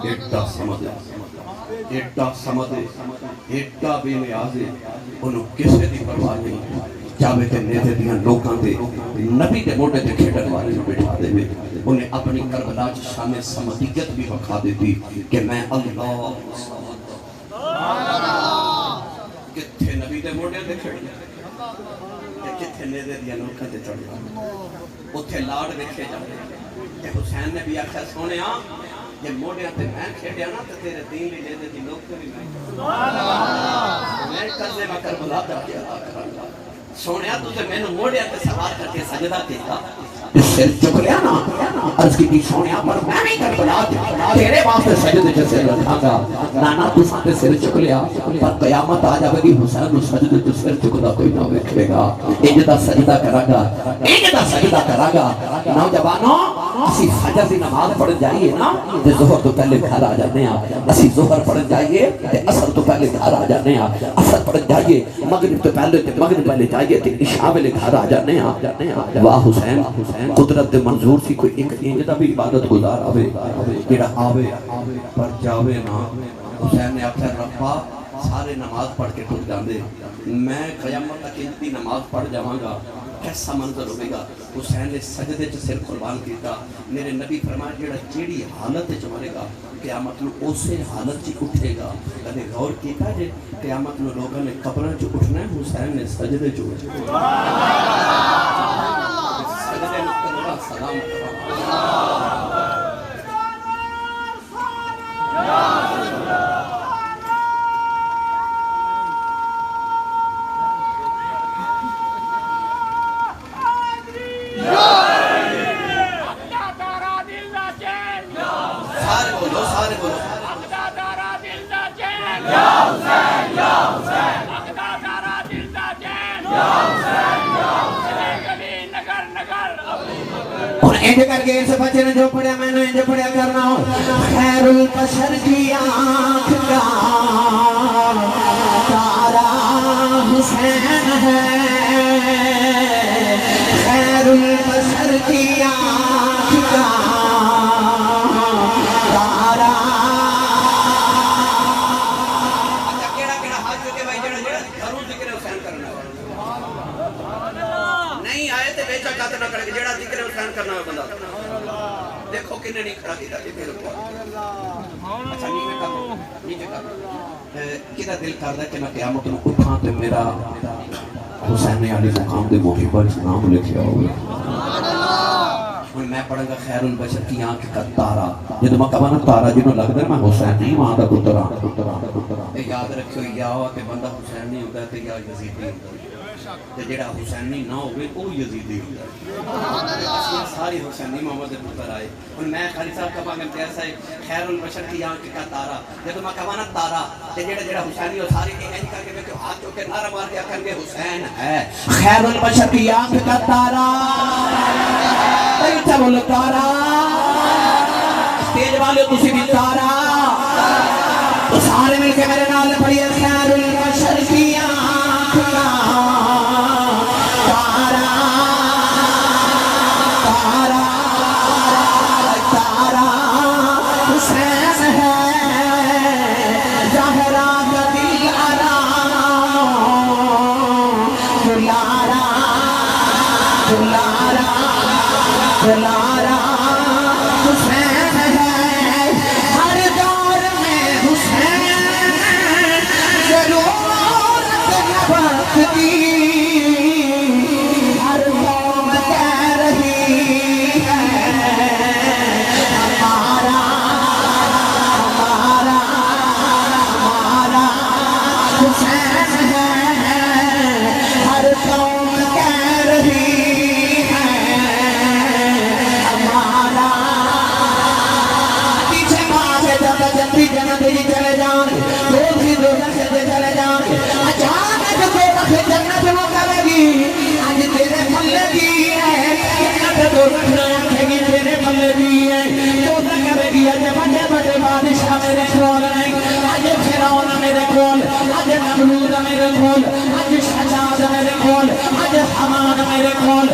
ایڈا سمجھ ایڈا سمجھ ایڈا بے نیاز ہے انہوں کسے دی پرواہ نہیں جاوے تے نیتے دیاں لوکاں دے نبی دے موٹے دے کھیڑن والے جو بٹھا دے میں انہیں اپنی کربلا شان سمدیت بھی بکھا دیتی کہ میں اللہ کتھے نبی دے موٹے دے کھیڑن کتھے نیتے دیاں لوکاں دے چڑھ جانے اتھے لاڑ رکھے جانے کہ حسین نے بھی آخر سونے یہ موڑے آتے میں کھیڑیا نا تو تیرے دین لی لے دے دی لوگ تو بھی میں کرنے میں کربلا جا کے عطا کرانگا سونیا تجھے میں نے موڑے آتے سوار کر کے سجدہ کیتا سر چک لیا نا عرض کی سونیا پر میں نہیں کربلا تیرے واسطے سجدے جیسے رکھا گا نانا تو ساتھ سر چک لیا پر قیامت آ جاوے گی حسین اس سجدے جو سر چکتا کوئی نہ ویکھے گا اجدہ سجدہ کرا گا اجدہ سجدہ کرا گا نوجوانوں اسی فجر دی نماز پڑھ جائیے نا تے ظہر تو پہلے گھر آ جانے اسی ظہر پڑھ جائیے تے عصر تو پہلے گھر آ جانے عصر پڑھ جائیے مغرب تو پہلے تے مغرب پہلے جائیے تے عشاء ویلے گھر آ جانے واہ حسین قدرت دے منظور سی کوئی ایک انجدہ بھی عبادت گزار آوے جڑا آوے پر جاوے نا حسین نے آخر ربا سارے نماز پڑھ کے ٹوٹ جاندے میں قیامت تک انتی نماز پڑھ جاواں گا کیسا منظر ہوئے گا حسین نے سجدے چ سر قربان کیتا میرے نبی فرمایا جڑا جیڑی حالت چ مرے گا قیامت نو اسے حالت چ اٹھے گا کدے غور کیتا جے قیامت نو لوگوں نے قبراں چ اٹھنا ہے حسین نے سجدے چ اٹھنا سجدے نو کرنا سلام انج کر کے اس بچے نے جو پڑھیا میں نے انج پڑھیا کرنا ہو خیر البشر کی آنکھ کا تارا حسین ہے خیر البشر کی آنکھ کا تارا کیڑا کیڑا حج کے بھائی جڑا جڑا گھروں ذکر حسین کرنا نہیں آئے تے بیچا کات نہ کرے جڑا ذکر حسین کرنا ہے بندہ دیکھو کنے نہیں کھڑا کیتا جی میرے کو اچھا نیچے کر کدا دل کردا کہ میں قیامت نو اٹھاں تے میرا حسین علی مقام دے محب نام لکھیا ہوئے سبحان اللہ میں پڑھوں گا خیر البشر کی آنکھ کا تارا جدو میں کہا نا تارا جنہوں لگ دے میں حسین نہیں وہاں دا پترا یاد رکھو یا تے بندہ حسین نہیں ہوتا تے یا یزیدی ہوتا تے جڑا حسینی نہ ہوئے وہ یزیدی ہوتا ساری حسینی محمد پتر آئے اور میں خالی صاحب کا باگم کیسا ہے خیر البشر کی آنکھ کا تارا جدو میں کہا نا تارا تے جڑا حسینی ہو ساری کی اینج کر کے میں کہ ہاتھ چوکے نعرہ مار دیا کرنگے حسین ہے خیر البشر کی آنکھ کا تارا ایتا بولو تارا سٹیج والے تسی بھی تارا تو سارے مل کے میرے نال پڑھئے خیر البشر کی آنکھ کا تارا تارا تارا حسین ہے زہرا کا دل آرام دلارا دلارا دلارا حسین ہے ہر دور میں حسین ضرورت نبت کی ہر قوم کہہ رہی ہے ہمارا ہمارا ہمارا حسین ہے ہر قوم کہہ رہی ہے ہمارا پیچھے بھاگے جب جنتی جنت ہی چلے جان روز ہی دوزخ سے چلے جان اچانک دوزخ جنت وہ کرے گی آج تیرے پلے بھی ہے جنت دوزخ نہ رکھے گی تیرے پلے بھی ہے دوزخ کرے گی آج بڑے بڑے بادشاہ میرے کھول ہیں آج فرعون میرے کھول آج نمرود میرے کھول آج شجاع میرے کھول آج حمان میرے کھول